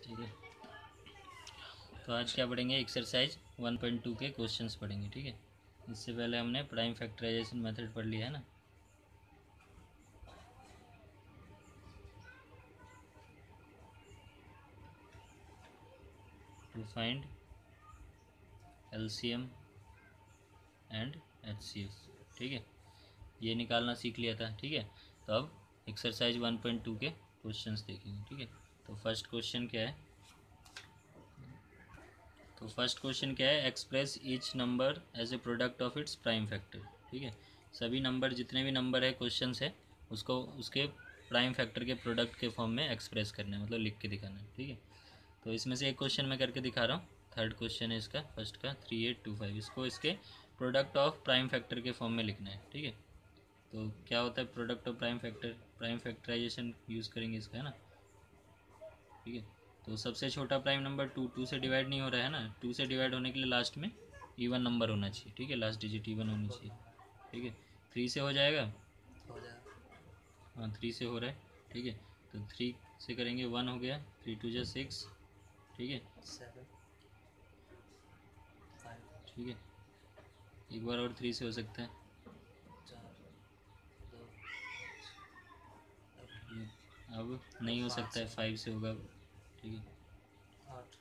ठीक है। तो आज क्या पढ़ेंगे, एक्सरसाइज 1.2 के क्वेश्चंस पढ़ेंगे। ठीक है, इससे पहले हमने प्राइम फैक्टराइजेशन मेथड पढ़ लिया है ना। To find LCM and HCF, ठीक है, ये निकालना सीख लिया था। ठीक है, तो अब एक्सरसाइज 1.2 के क्वेश्चंस देखेंगे। ठीक है, तो फर्स्ट क्वेश्चन क्या है, express each number as a product of its prime factor. ठीक है, सभी नंबर, जितने भी नंबर है क्वेश्चन है, उसको उसके प्राइम फैक्टर के प्रोडक्ट के फॉर्म में एक्सप्रेस करना है, मतलब लिख के दिखाना है। ठीक है, तो इसमें से एक क्वेश्चन मैं करके दिखा रहा हूँ। थर्ड क्वेश्चन है इसका, फर्स्ट का 3825, इसको इसके प्रोडक्ट ऑफ प्राइम फैक्टर के फॉर्म में लिखना है। ठीक है, तो क्या होता है product of prime factor, prime factorization use करेंगे इसका, है ना। ठीक है, तो सबसे छोटा प्राइम नंबर टू से डिवाइड नहीं हो रहा है ना, टू से डिवाइड होने के लिए लास्ट में इवन नंबर होना चाहिए। ठीक है, लास्ट डिजिट इवन होनी चाहिए। ठीक है, 3 से हो जाएगा, हाँ 3 से हो रहा है। ठीक है, तो 3 से करेंगे 1 हो गया, 3 2 जा 6। ठीक है, 7 5 ठीक है, एक बार और 3 से हो सकता है, 4 2 अब नहीं हो सकता है, 5 से होगा। ठीक है, 8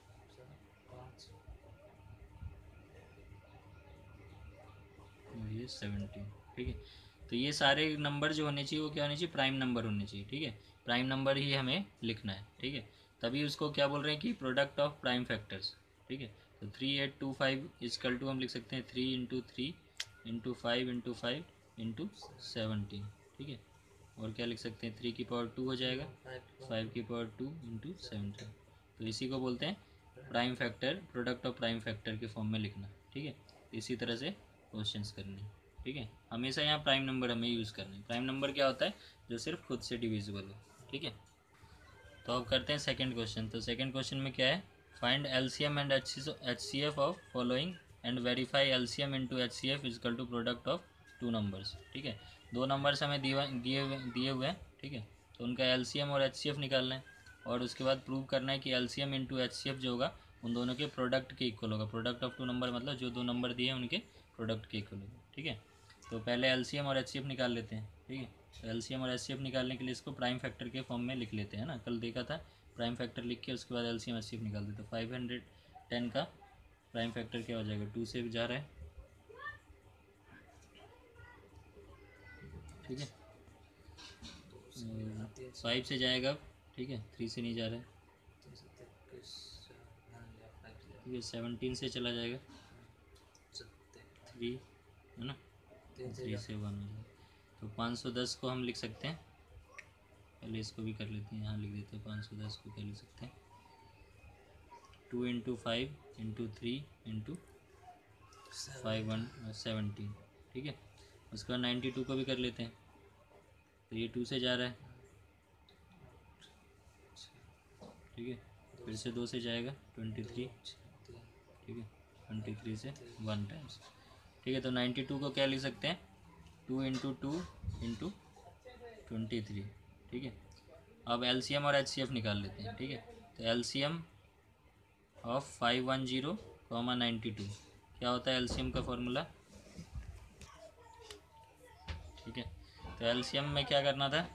5 और ये 17। ठीक है, तो ये सारे नंबर जो होने चाहिए वो क्या होने चाहिए, प्राइम नंबर होने चाहिए। ठीक है, प्राइम नंबर ही हमें लिखना है। ठीक है, तभी उसको क्या बोल रहे हैं कि प्रोडक्ट ऑफ प्राइम फैक्टर्स। ठीक है, तो 3825 इजकल टू हम लिख सकते हैं 3 इंटू 3 इंटू 5 इंटू 5 इंटू 17। ठीक है, और क्या लिख सकते हैं, 3 की पावर 2 हो जाएगा, 5 की पावर 2 इंटू 17। तो इसी को बोलते हैं prime factor, product of prime factor के फॉर्म में लिखना। ठीक है, इसी तरह से क्वेश्चंस करने। ठीक है, हमेशा यहाँ प्राइम नंबर हमें यूज़ करना है। प्राइम नंबर क्या होता है, जो सिर्फ खुद से डिविजिबल हो। ठीक है, तो अब करते हैं सेकंड क्वेश्चन। तो सेकंड क्वेश्चन में क्या है, find LCM and HCF of following and verify LCM into HCF is equal to product of two numbers. ठीक है, दो नंबर्स हमें दिए हुए हैं। ठीक है, तो उनका एलसीएम और एचसीएफ निकालना है, और उसके बाद प्रूव करना है कि एलसीएम इंटू एचसीएफ जो होगा उन दोनों के प्रोडक्ट के इक्वल होगा। प्रोडक्ट ऑफ टू नंबर मतलब जो दो नंबर दिए हैं उनके प्रोडक्ट के इक्वल होगा। ठीक है, तो पहले एलसीएम और एचसीएफ निकाल लेते हैं। ठीक है, तो एलसीएम और एचसीएफ निकालने के लिए इसको प्राइम फैक्टर के फॉर्म में लिख लेते हैं ना, कल देखा था। प्राइम फैक्टर लिख के उसके बाद एलसीएम एचसीएफ निकाल देते। 510 का प्राइम फैक्टर क्या हो जाएगा, 2 से जा रहा है। ठीक है, 5 से जाएगा। ठीक है, 3 से नहीं जा रहा है। ठीक है, 17 से चला जाएगा, 3 है ना, 3 से 1 हो जाएगा। तो 510 को हम लिख सकते हैं, पहले इसको भी कर लेते हैं, यहाँ लिख देते हैं 510 को क्या लिख सकते हैं, 2 इंटू 5 इंटू 3 इंटू 5 17। ठीक है, उसके बाद 92 को भी कर लेते हैं, तो ये 2 से जा रहा है। ठीक है, फिर से 2 से जाएगा 23। ठीक है, 23 से 1 टाइम्स। ठीक है, तो 92 को क्या लिख सकते हैं, 2 इंटू 2 इंटू 23। ठीक है, अब एलसीएम और एचसीएफ निकाल लेते हैं। ठीक है, तो एलसीएम ऑफ 510 92 क्या होता है, एलसीएम का फॉर्मूला। ठीक है, तो एलसीएम में क्या करना था,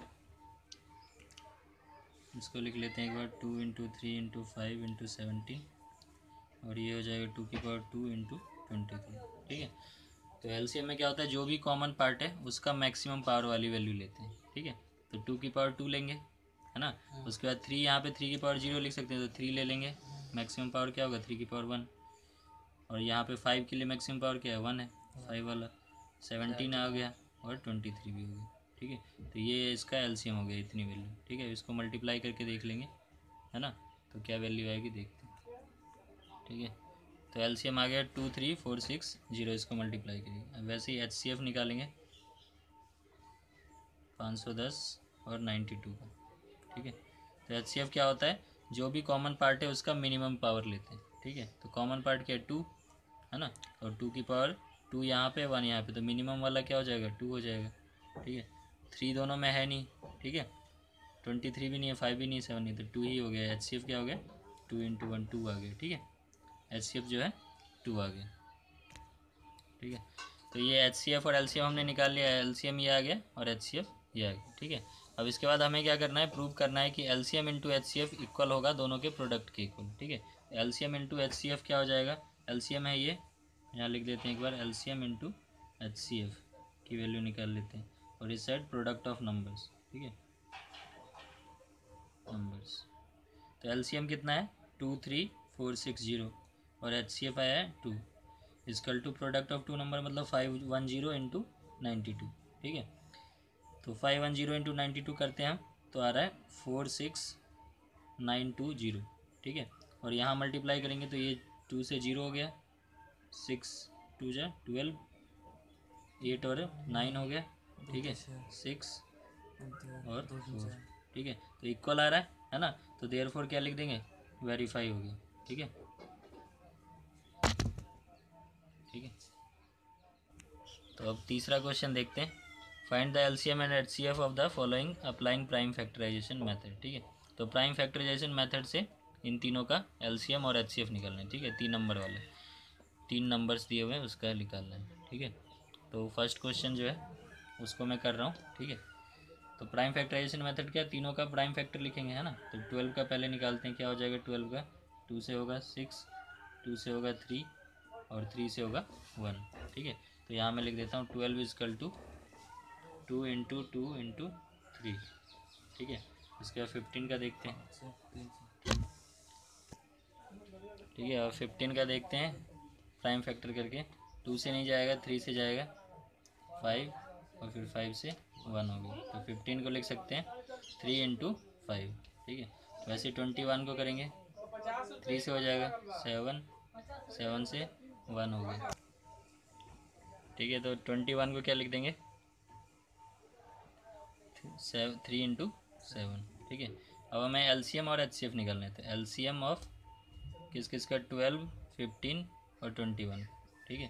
इसको लिख लेते हैं एक बार, 2 इंटू 3 इंटू 5 इंटू 17, और ये हो जाएगा 2 की पावर 2 इंटू 23। ठीक है, तो एलसीएम में क्या होता है, जो भी कॉमन पार्ट है उसका मैक्सिमम पावर वाली वैल्यू लेते हैं। ठीक है, तो 2 की पावर 2 लेंगे, है ना, उसके बाद 3, यहाँ पे 3 की पावर 0 लिख सकते हैं, तो 3 ले लेंगे। मैक्सिमम पावर क्या होगा, 3 की पावर 1, और यहाँ पे 5 के लिए मैक्सिमम पावर क्या है, 1 है, 5 वाला। 17 आ गया और 23 भी हो गया। ठीक है, तो ये इसका एलसीएम हो गया, इतनी वैल्यू। ठीक है, इसको मल्टीप्लाई करके देख लेंगे, है ना, तो क्या वैल्यू आएगी देखते हैं। ठीक है, तो एलसीएम आ गया 23460, इसको मल्टीप्लाई करिए। अब वैसे ही एचसीएफ निकालेंगे 510 और 92 का। ठीक है, तो एचसीएफ क्या होता है, जो भी कॉमन पार्ट है उसका मिनिमम पावर लेते हैं। ठीक है, तो कॉमन पार्ट क्या है, 2 है ना, और 2 की पावर 2 यहाँ पे 1 यहाँ पे, तो मिनिमम वाला क्या हो जाएगा, 2 हो जाएगा। ठीक है, 3 दोनों में है नहीं। ठीक है, 23 भी नहीं है, 5 भी नहीं है, 7 नहीं, तो 2 ही हो गया। एचसीएफ क्या हो गया, 2 इंटू 1 2 आ गया, ठीक है। HCF जो है 2 आ गया, ठीक है। तो ये HCF और LCM हमने निकाल लिया, LCM ये आ गया और HCF ये आ गया, ठीक है। अब इसके बाद हमें क्या करना है, प्रूव करना है कि LCM इंटू HCF इक्वल होगा दोनों के प्रोडक्ट के इक्वल, ठीक है। LCM इंटू HCF क्या हो जाएगा, LCM है ये, यहाँ लिख देते हैं एक बार, LCM इंटू HCF की वैल्यू निकाल लेते हैं, और इस साइड प्रोडक्ट ऑफ नंबर्स, ठीक है, नंबर्स। तो LCM कितना है 23460 और HCF आया है 2, is equal to product of two number मतलब 510 इंटू 92, ठीक है। तो 510 इंटू 92 करते हैं हम, तो आ रहा है 46920, ठीक है। और यहाँ मल्टीप्लाई करेंगे तो ये 2 से 0 हो गया, 6 2 जा 12, 8 और 9 हो गया, ठीक है, 6 और 4, ठीक है। तो इक्वल आ रहा है ना, तो देयरफॉर क्या लिख देंगे, वेरीफाई हो गया, ठीक है, ठीक है। तो अब तीसरा क्वेश्चन देखते हैं, find the LCM and HCF of the following applying prime factorization method, ठीक है। तो प्राइम फैक्टराइजेशन मेथड से इन तीनों का LCM और HCF निकालना है, ठीक है। 3 नंबर वाले 3 नंबर्स दिए हुए हैं, उसका निकालना है, ठीक है। तो फर्स्ट क्वेश्चन जो है उसको मैं कर रहा हूँ, ठीक है। तो प्राइम फैक्टराइजेशन मेथड क्या, तीनों का प्राइम फैक्टर लिखेंगे, है ना। तो 12 का पहले निकालते हैं, क्या हो जाएगा 12 का, 2 से होगा 6, 2 से होगा 3 और 3 से होगा 1, ठीक है। तो यहाँ मैं लिख देता हूँ 12 इजकल टू 2 इंटू 2 इंटू 3, ठीक है। इसके बाद 15 का देखते हैं, ठीक है। और 15 का देखते हैं प्राइम फैक्टर करके, 2 से नहीं जाएगा, 3 से जाएगा, 5 और फिर 5 से 1 हो गया। तो 15 को लिख सकते हैं 3 इंटू 5, ठीक है। वैसे 21 को करेंगे, 3 से हो जाएगा 7, 7 से 1 हो गया, ठीक है। तो 21 को क्या लिख देंगे, 3 इंटू 7, ठीक है। अब हमें LCM और HCF निकालना है, तो LCM ऑफ किस किस का, 12 15 और 21, ठीक है।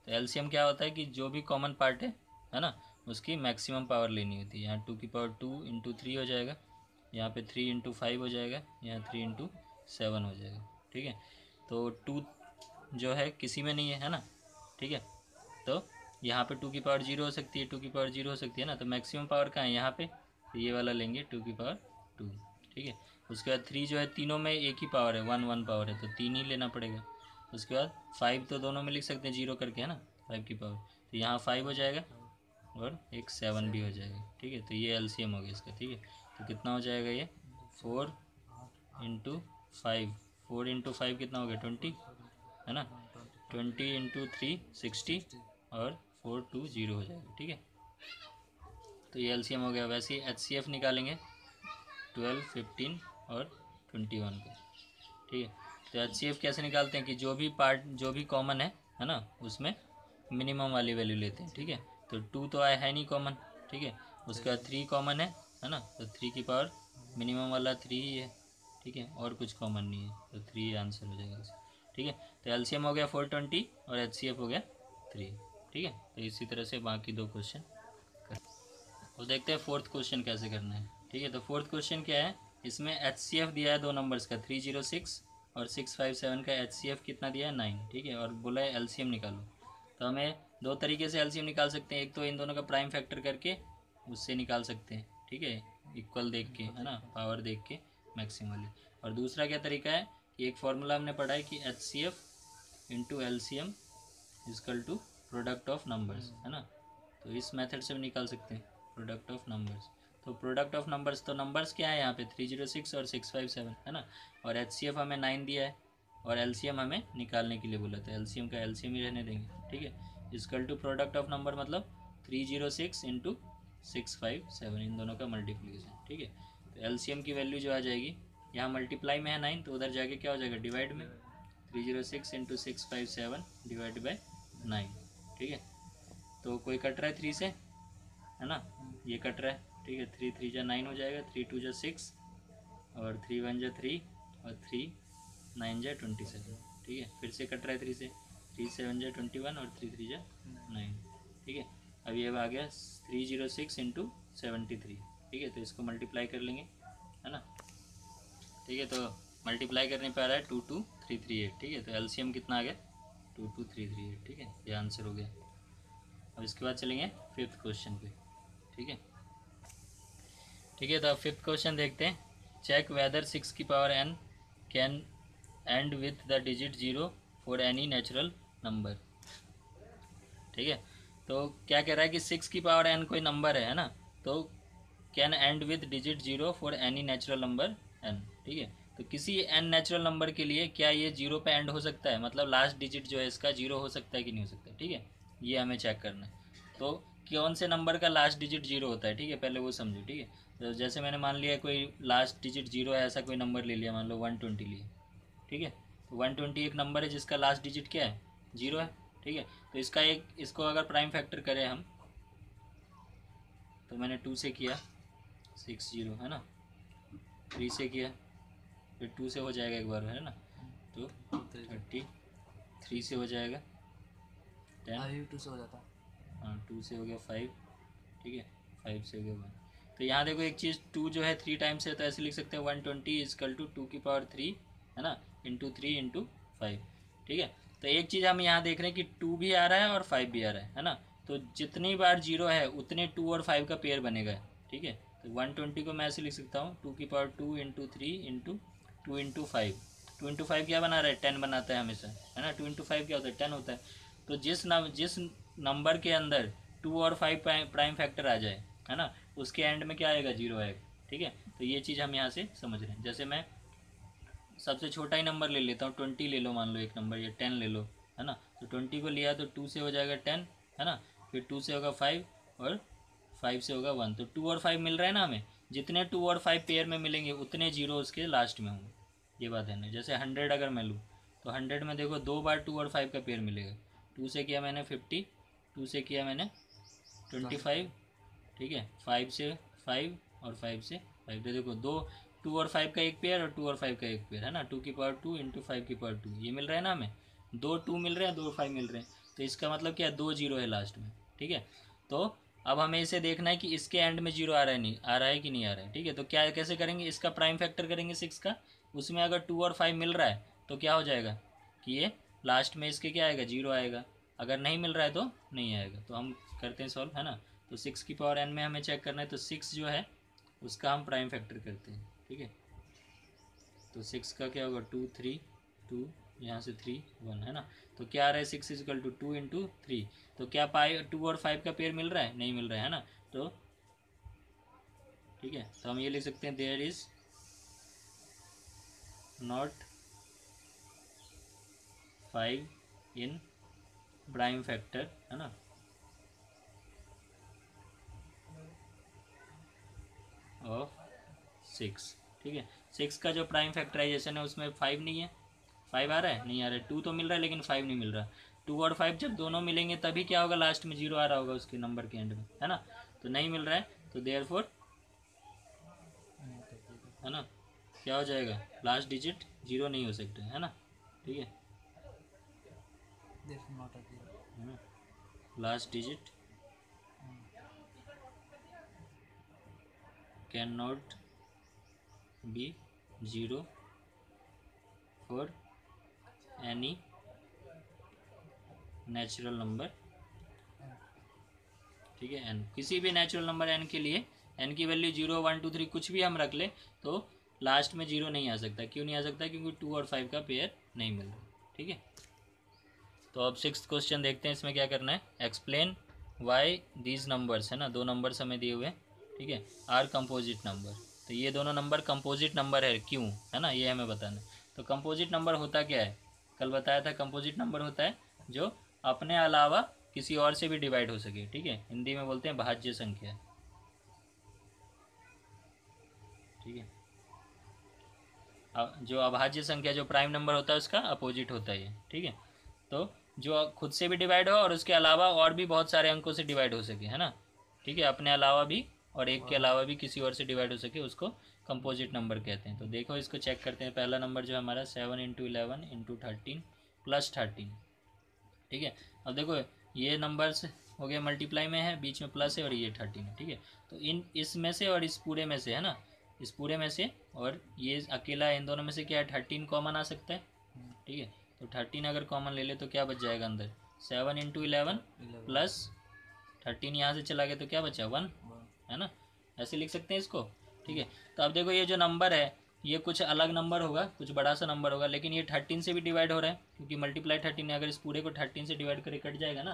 तो LCM क्या होता है कि जो भी कॉमन पार्ट है ना, उसकी मैक्सिमम पावर लेनी होती है। यहाँ 2 की पावर 2 इंटू 3 हो जाएगा, यहाँ पे 3 इंटू 5 हो जाएगा, यहाँ 3 इंटू 7 हो जाएगा, ठीक है। तो 2 जो है किसी में नहीं है ना, ठीक है। तो यहाँ पे 2 की पावर 0 हो सकती है, 2 की पावर 0 हो सकती है ना, तो मैक्सिमम पावर कहाँ है यहाँ पे, तो ये वाला लेंगे 2 की पावर 2, ठीक है। उसके बाद 3 जो है तीनों में एक ही पावर है, 1 1 पावर है, तो 3 ही लेना पड़ेगा। उसके बाद 5 तो दोनों में लिख सकते हैं 0 करके, है ना, 5 की पावर, तो यहाँ 5 हो जाएगा और एक 7 भी हो जाएगा, ठीक है। तो ये LCM हो गया इसका, ठीक है। तो कितना हो जाएगा ये 4 इंटू 5, 4 इंटू 5 कितना हो गया 20, है ना, 20 इंटू 3 60 और 420 हो जाएगा, ठीक है। तो ये LCM हो गया। वैसे ही HCF निकालेंगे 12 15 और 21 को, ठीक है। तो HCF कैसे निकालते हैं कि जो भी पार्ट जो भी कॉमन है ना, उसमें मिनिमम वाली वैल्यू लेते हैं, ठीक है। तो 2 तो आया है नहीं कॉमन, ठीक है। उसके बाद 3 कॉमन है ना, तो 3 की पावर मिनिमम वाला 3 ही है, ठीक है, और कुछ कॉमन नहीं है, तो 3 आंसर हो जाएगा, ठीक है। तो LCM हो गया 420 और HCF हो गया 3, ठीक है। तो इसी तरह से बाकी 2 क्वेश्चन कर, तो देखते हैं फोर्थ क्वेश्चन कैसे करना है, ठीक है। तो फोर्थ क्वेश्चन क्या है, इसमें HCF दिया है 2 नंबर्स का 306 और 657 का HCF कितना दिया है 9, ठीक है। और बोला है LCM निकालो। तो हमें 2 तरीके से LCM निकाल सकते हैं, एक तो इन दोनों का प्राइम फैक्टर करके उससे निकाल सकते हैं, ठीक है, इक्वल देख के, है ना, पावर देख के मैक्सिमली। और दूसरा क्या तरीका है कि एक फार्मूला हमने पढ़ा है कि HCF into LCM is equal to product of numbers, है ना। तो इस मेथड से भी निकाल सकते हैं प्रोडक्ट ऑफ नंबर्स। तो प्रोडक्ट ऑफ नंबर्स, तो नंबर्स क्या है यहाँ पे 306 और 657, है ना। और HCF हमें 9 दिया है और LCM हमें निकालने के लिए बोला था, LCM का LCM ही रहने देंगे, ठीक है। Is equal to product of number मतलब 306 इंटू 657, इन दोनों का मल्टीप्लीकेशन, ठीक है। तो LCM की वैल्यू जो आ जाएगी, यहाँ मल्टीप्लाई में है 9 तो उधर जाके क्या हो जाएगा डिवाइड में, 306 इंटू 657 डिवाइड बाई 9, ठीक है। तो कोई कट रहा है 3 से, है ना, ये कट रहा है, ठीक है। 3 3 जा 9 हो जाएगा, 3 2 जा 6 और 3 1 जा 3 और 3 9 जा 27, ठीक है। फिर से कट रहा है 3 से, 3 7 जा 21 और 3 3 जा 9, ठीक है। अब ये आ गया 306 इंटू 73, ठीक है। तो इसको मल्टीप्लाई कर लेंगे, है ना, ठीक है। तो मल्टीप्लाई करने पे आ रहा है 22338, ठीक है। तो एलसीएम कितना आ गया 22338, ठीक है, ये आंसर हो गया। अब इसके बाद चलेंगे फिफ्थ क्वेश्चन पे, ठीक है। ठीक है, तो अब फिफ्थ क्वेश्चन देखते हैं। चेक वेदर 6 की power n can and with the digit 0 for any natural number, ठीक है। तो क्या कह रहा है कि 6 की पावर n कोई नंबर है ना, तो can and with digit 0 for any natural number n, ठीक है। तो किसी n नेचुरल नंबर के लिए क्या ये 0 पे एंड हो सकता है, मतलब लास्ट डिजिट जो है इसका 0 हो सकता है कि नहीं हो सकता, ठीक है, ये हमें चेक करना है। तो कौन से नंबर का लास्ट डिजिट 0 होता है, ठीक है, पहले वो समझो, ठीक है। तो जैसे मैंने मान लिया कोई लास्ट डिजिट 0 है, ऐसा कोई नंबर ले लिया, मान लो 120 लिया, ठीक है। तो 120 एक नंबर है जिसका लास्ट डिजिट क्या है 0 है, ठीक है। तो इसका एक इसको अगर प्राइम फैक्टर करें हम, तो मैंने 2 से किया 60 है ना, 3 से किया, फिर 2 से हो जाएगा एक बार, है ना, तो 33 से हो जाएगा 10, 2 से हो जाता। हाँ 2 से हो गया 5, ठीक है, 5 से हो गया 1। तो यहाँ देखो एक चीज़ 2 जो है 3 टाइम्स है, तो ऐसे लिख सकते हैं 120 इजकल टू 2 की पावर 3, है ना, इंटू 3 इंटू 5, ठीक है। तो एक चीज़ हम यहाँ देख रहे हैं कि 2 भी आ रहा है और 5 भी आ रहा है ना। तो जितनी बार 0 है उतने 2 और 5 का पेयर बनेगा, ठीक है। तो 120 को मैं ऐसे लिख सकता हूँ 2 की power 2 into 3 into 2 into 5। 2 into 5 क्या बना रहा है 10 बनाता है हमेशा, है ना। 2 इंटू 5 क्या होता है 10 होता है। तो जिस नंबर के अंदर 2 और 5 प्राइम फैक्टर आ जाए, है ना, उसके एंड में क्या आएगा 0 आएगा, ठीक है। तो ये चीज़ हम यहाँ से समझ रहे हैं। जैसे मैं सबसे छोटा ही नंबर ले लेता हूँ, 20 ले लो, मान लो एक नंबर, या 10 ले लो, है ना। तो 20 को लिया तो 2 से हो जाएगा 10, है ना, फिर 2 से होगा 5 और 5 से होगा 1। तो 2 और 5 मिल रहा है ना हमें, जितने 2 और 5 पेयर में मिलेंगे उतने 0 उसके लास्ट में होंगे, ये बात है ना। जैसे 100 अगर मैं लूँ तो 100 में देखो 2 बार 2 और 5 का पेयर मिलेगा। 2 से किया मैंने 50, 2 से किया मैंने 25, ठीक है, 5 से 5 और 5 से 5। तो देखो 2 और 5 का एक पेयर और 2 और 5 का एक पेयर, है ना, 2 की पावर 2 इंटू 5 की पावर 2, ये मिल रहा है ना हमें। 2 2 मिल रहे हैं, 2 5 मिल रहे हैं, तो इसका मतलब क्या है 2 0 है लास्ट में, ठीक है। तो अब हमें इसे देखना है कि इसके एंड में 0 आ रहा है नहीं आ रहा है कि नहीं आ रहा है, ठीक है। तो क्या कैसे करेंगे, इसका प्राइम फैक्टर करेंगे 6 का, उसमें अगर 2 और 5 मिल रहा है तो क्या हो जाएगा कि ये लास्ट में इसके क्या आएगा 0 आएगा, अगर नहीं मिल रहा है तो नहीं आएगा। तो हम करते हैं सॉल्व, है ना। तो 6 की पावर n में हमें चेक करना है, तो 6 जो है उसका हम प्राइम फैक्टर करते हैं, ठीक है। तो 6 का क्या होगा 2 3 2, यहाँ से 3 1, है ना। तो क्या आ रहा है 6 इजकल टू 2 इंटू 3। तो क्या 2 और 5 का पेयर मिल रहा है, नहीं मिल रहा है ना। तो ठीक है, तो हम ये लिख सकते हैं there is not 5 in prime factor, है ना, ऑफ 6, ठीक है। 6 का जो प्राइम फैक्टराइजेशन है उसमें 5 नहीं है, 5 आ रहा है नहीं आ रहा है, 2 तो मिल रहा है लेकिन 5 नहीं मिल रहा। 2 और 5 जब दोनों मिलेंगे तभी क्या होगा लास्ट में 0 आ रहा होगा उसके नंबर के एंड में, है ना। तो नहीं मिल रहा है, तो देयरफॉर, है ना, क्या हो जाएगा लास्ट डिजिट 0 नहीं हो सकता है ना, ठीक है, है ना। Last digit can not be 0 for any natural number, ठीक है, n किसी भी नेचुरल नंबर n के लिए n की वैल्यू 0 1 2 3 कुछ भी हम रख ले तो लास्ट में 0 नहीं आ सकता। क्यों नहीं आ सकता, क्योंकि 2 और 5 का पेयर नहीं मिल रहा, ठीक है। तो अब 6th क्वेश्चन देखते हैं, इसमें क्या करना है, एक्सप्लेन वाई दीज नंबर्स, है ना, दो नंबर्स हमें दिए हुए हैं, ठीक है, आर कंपोजिट नंबर। तो ये दोनों नंबर कंपोजिट नंबर है क्यों, है ना, ये हमें बताना है। तो कंपोजिट नंबर होता क्या है, कल बताया था, कंपोजिट नंबर होता है जो अपने अलावा किसी और से भी डिवाइड हो सके, ठीक है, हिंदी में बोलते हैं भाज्य संख्या, ठीक है। जो अभाज्य संख्या जो प्राइम नंबर होता है उसका अपोजिट होता है ये, ठीक है। तो जो खुद से भी डिवाइड हो और उसके अलावा और भी बहुत सारे अंकों से डिवाइड हो सके, है ना, ठीक है, अपने अलावा भी और एक के अलावा भी किसी और से डिवाइड हो सके, उसको कंपोजिट नंबर कहते हैं। तो देखो इसको चेक करते हैं। पहला नंबर जो है हमारा 7 इंटू 11 इंटू 13 प्लस 13, ठीक है। अब देखो ये नंबर्स हो गया मल्टीप्लाई में है, बीच में प्लस है और ये 13 है, ठीक है। तो इसमें से और इस पूरे में से, है ना, इस पूरे में से, और ये अकेला इन दोनों में से क्या है 13 कॉमन आ सकता है, ठीक है। तो 13 अगर कॉमन ले ले तो क्या बच जाएगा अंदर 7 इंटू 11 प्लस 13 यहाँ से चला गया तो क्या बचा 1, है ना। ऐसे लिख सकते हैं इसको, ठीक है। तो अब देखो ये जो नंबर है ये कुछ अलग नंबर होगा, कुछ बड़ा सा नंबर होगा, लेकिन ये 13 से भी डिवाइड हो रहा है क्योंकि मल्टीप्लाई 13 है। अगर इस पूरे को 13 से डिवाइड करके कट जाएगा ना,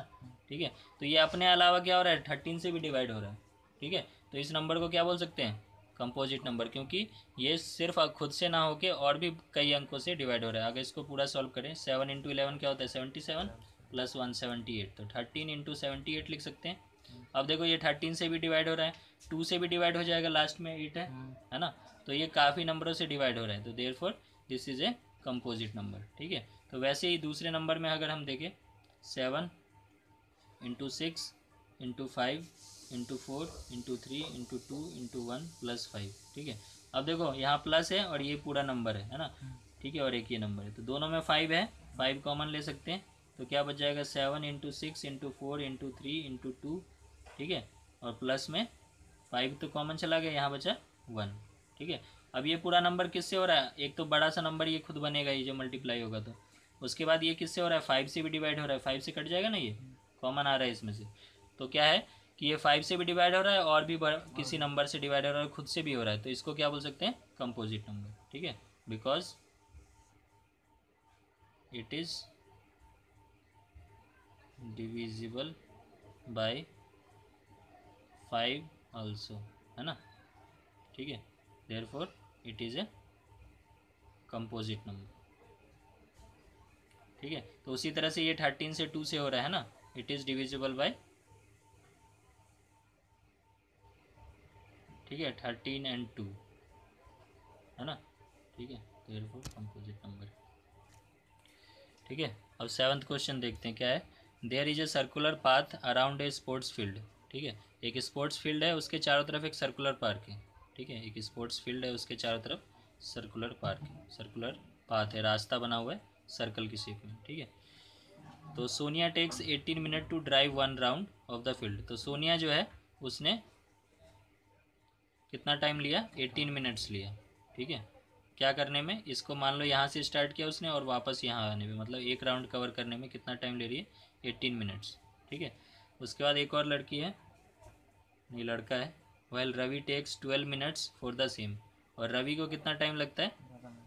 ठीक है। तो ये अपने अलावा क्या हो रहा है 13 से भी डिवाइड हो रहा है, ठीक है। तो इस नंबर को क्या बोल सकते हैं कंपोजिट नंबर, क्योंकि ये सिर्फ खुद से ना होके और भी कई अंकों से डिवाइड हो रहा है। अगर इसको पूरा सॉल्व करें 7 इंटू 11 क्या होता है 77 प्लस 178, तो 13 इंटू 78 लिख सकते हैं। अब देखो ये 13 से भी डिवाइड हो रहा है, 2 से भी डिवाइड हो जाएगा, लास्ट में 8 है ना। तो ये काफ़ी नंबरों से डिवाइड हो रहा है, तो therefore this is a composite number, ठीक है। तो वैसे ही दूसरे नंबर में अगर हम देखें 7 into 6 into 5 into 4 into 3 into 2 into 1 plus 5, ठीक है। अब देखो यहाँ प्लस है और ये पूरा नंबर है ना, ठीक है, और एक ये नंबर है, तो दोनों में 5 है, 5 कॉमन ले सकते हैं। तो क्या बच जाएगा 7 इंटू 6 इंटू 4 इंटू 3 इंटू 2, ठीक है, और प्लस में 5 तो कॉमन चला गया, यहाँ बचा 1, ठीक है। अब ये पूरा नंबर किससे हो रहा है, एक तो बड़ा सा नंबर ये खुद बनेगा ये जो मल्टीप्लाई होगा, तो उसके बाद ये किससे हो रहा है 5 से भी डिवाइड हो रहा है, 5 से कट जाएगा ना, ये कॉमन आ रहा है इसमें से। तो क्या है कि ये 5 से भी डिवाइड हो रहा है और भी किसी नंबर से डिवाइड हो रहा है, खुद से भी हो रहा है, तो इसको क्या बोल सकते हैं कंपोजिट नंबर, ठीक है, because it is divisible by 5 also, है ना, ठीक है। Therefore it is a composite number, ठीक है। तो उसी तरह से ये 13 से 2 से हो रहा है ना, इट इज़ डिविजिबल बाय, ठीक है, 13 एंड 2, है ना, ठीक है, देयरफॉर कंपोजिट नंबर, ठीक है। अब 7th क्वेश्चन देखते हैं क्या है। There is a circular path around a sports field, ठीक है। एक स्पोर्ट्स फील्ड है, उसके चारों तरफ एक सर्कुलर पार्क है, ठीक है। एक स्पोर्ट्स फील्ड है, उसके चारों तरफ सर्कुलर पार्क है, सर्कुलर पाथ है, रास्ता बना हुआ है सर्कल की शेप में, ठीक है। तो Sonia takes 18 minute to drive 1 round of the field. तो सोनिया जो है उसने कितना टाइम लिया 18 मिनट्स लिया, ठीक है, क्या करने में। इसको मान लो यहाँ से स्टार्ट किया उसने और वापस यहाँ आने में, मतलब एक राउंड कवर करने में कितना टाइम ले रही है 18 मिनट्स, ठीक है। उसके बाद एक और लड़की है, ये लड़का है, well Ravi takes 12 minutes for the same, और रवि को कितना टाइम लगता है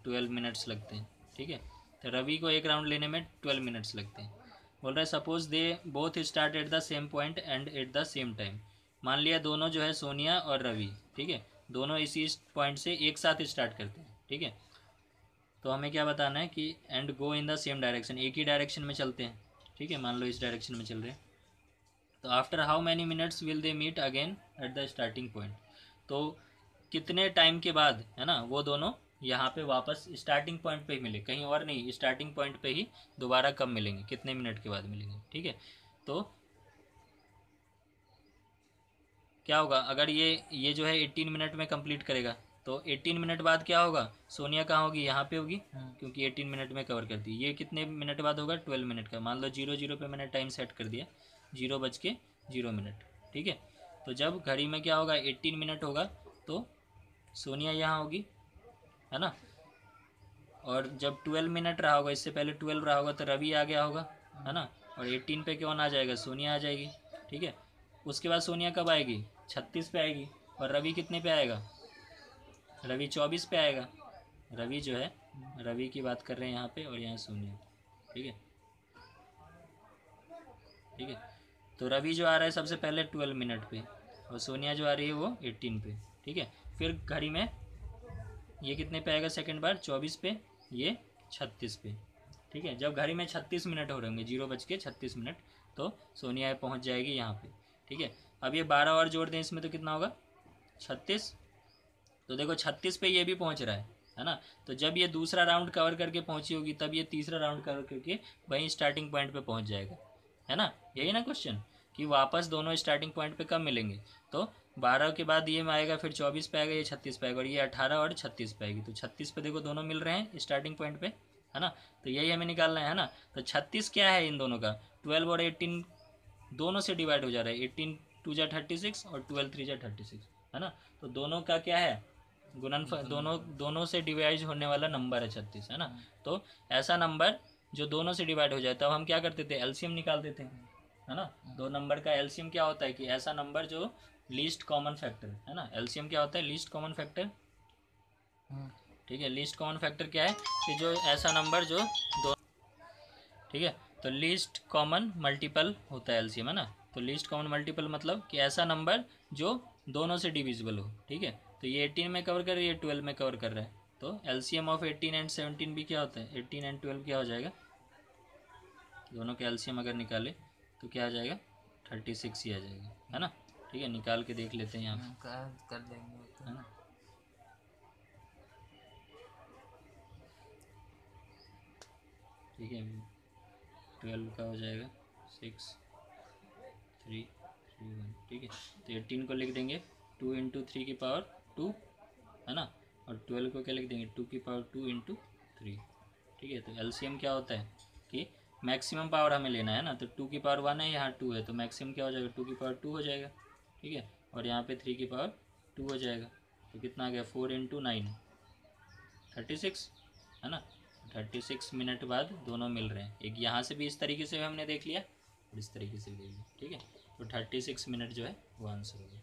12 मिनट्स लगते हैं, ठीक है। तो रवि को एक राउंड लेने में 12 मिनट्स लगते हैं। बोल रहा है suppose they both start at the same point and at the same time. मान लिया दोनों जो है सोनिया और रवि, ठीक है, दोनों इसी पॉइंट से एक साथ स्टार्ट करते हैं, ठीक है। तो हमें क्या बताना है कि and go in the same direction, एक ही डायरेक्शन में चलते हैं, ठीक है, मान लो इस डायरेक्शन में चल रहे हैं। तो after how many minutes will they meet again at the starting point, तो कितने टाइम के बाद, है ना, वो दोनों यहाँ पे वापस स्टार्टिंग पॉइंट पे ही मिले, कहीं और नहीं, स्टार्टिंग पॉइंट पे ही दोबारा कब मिलेंगे, कितने मिनट के बाद मिलेंगे, ठीक है। तो क्या होगा अगर ये जो है 18 मिनट में कंप्लीट करेगा, तो 18 मिनट बाद क्या होगा सोनिया कहाँ होगी, यहाँ पे होगी, क्योंकि 18 मिनट में कवर करती है। ये कितने मिनट बाद होगा 12 मिनट का, मान लो 0 पे मैंने टाइम सेट कर दिया 0:0 ठीक है। तो जब घड़ी में क्या होगा 18 मिनट होगा तो सोनिया यहाँ होगी, है ना, और जब 12 मिनट रहा होगा, इससे पहले 12 रहा होगा, तो रवि आ गया होगा, है ना, और 18 पे कौन आ जाएगा सोनिया आ जाएगी, ठीक है। उसके बाद सोनिया कब आएगी 36 पे आएगी, और रवि कितने पे आएगा, रवि 24 पे आएगा। रवि जो है, रवि की बात कर रहे हैं यहाँ पे, और यहाँ सोनिया, ठीक है, ठीक है। तो रवि जो आ रहा है सबसे पहले 12 मिनट पे, और सोनिया जो आ रही है वो 18 पे, ठीक है। फिर घड़ी में ये कितने पे आएगा सेकंड बार 24 पे, ये 36 पे, ठीक है। जब घड़ी में 36 मिनट हो रहे होंगे 0:36, तो सोनिया पहुँच जाएगी यहाँ पे, ठीक है। अब ये 12 और जोड़ दें इसमें तो कितना होगा 36, तो देखो 36 पे ये भी पहुँच रहा है ना। तो जब ये दूसरा राउंड कवर करके पहुँची होगी तब ये तीसरा राउंड कवर करके वहीं स्टार्टिंग पॉइंट पे पहुँच जाएगा, है ना। यही ना क्वेश्चन कि वापस दोनों स्टार्टिंग पॉइंट पे कब मिलेंगे, तो 12 के बाद ये आएगा, फिर 24 पे आएगा, ये 36 पे आएगा, और ये 18 और 36 पे आएगी। तो 36 पे देखो दोनों मिल रहे हैं स्टार्टिंग पॉइंट पे, है ना। तो यही हमें निकालना है ना। तो 36 क्या है इन दोनों का 12 और 18 दोनों से डिवाइड हो जा रहा है, 18 2 जा 36 और 12 3 जा 36, है ना। तो दोनों का क्या है दोनों दोनों से डिवाइड होने वाला नंबर है 36, है ना। तो ऐसा नंबर जो दोनों से डिवाइड हो जाए, तब हम क्या करते थे, एलसीएम निकालते थे, है ना। दो नंबर का एलसीएम क्या होता है कि ऐसा नंबर जो लीस्ट कॉमन फैक्टर, है ना। एलसीएम क्या होता है, लीस्ट कॉमन फैक्टर। ठीक है, लीस्ट कॉमन फैक्टर क्या है कि जो ऐसा नंबर जो दो, ठीक है, तो लीस्ट कॉमन मल्टीपल होता है एलसीएम, है ना। तो लीस्ट कॉमन मल्टीपल मतलब कि ऐसा नंबर जो दोनों से डिविजिबल हो। ठीक है, तो ये 18 में कवर कर रही है, 12 में कवर कर रहा है, तो एलसीएम ऑफ 18 एंड 17 भी क्या होता है, 18 एंड 12 क्या हो जाएगा, दोनों के एलसीएम अगर निकाले तो क्या आ जाएगा, 36 ही आ जाएगा, है ना। ठीक है, निकाल के देख लेते हैं यहाँ पे, कर देंगे वो तो। है ना। ठीक है, 12 का हो जाएगा 6 3 3 1। ठीक है, तो 18 को लिख देंगे 2 इंटू 3 की पावर 2, है ना। और 12 को क्या लिख देंगे, 2 की पावर 2 इंटू 3। ठीक है, तो एलसीएम क्या होता है कि मैक्सिमम पावर हमें लेना है ना, तो 2 की पावर 1 है, यहाँ 2 है, तो मैक्सिमम क्या हो जाएगा, 2 की पावर 2 हो जाएगा। ठीक है, और यहाँ पे 3 की पावर 2 हो जाएगा, तो कितना आ गया, 4 इंटू 9 36, है ना। 36 मिनट बाद दोनों मिल रहे हैं, एक यहाँ से भी इस तरीके से हमने देख लिया और इस तरीके से भी देख लिया। ठीक है, तो 36 मिनट जो है वो आंसर होगा।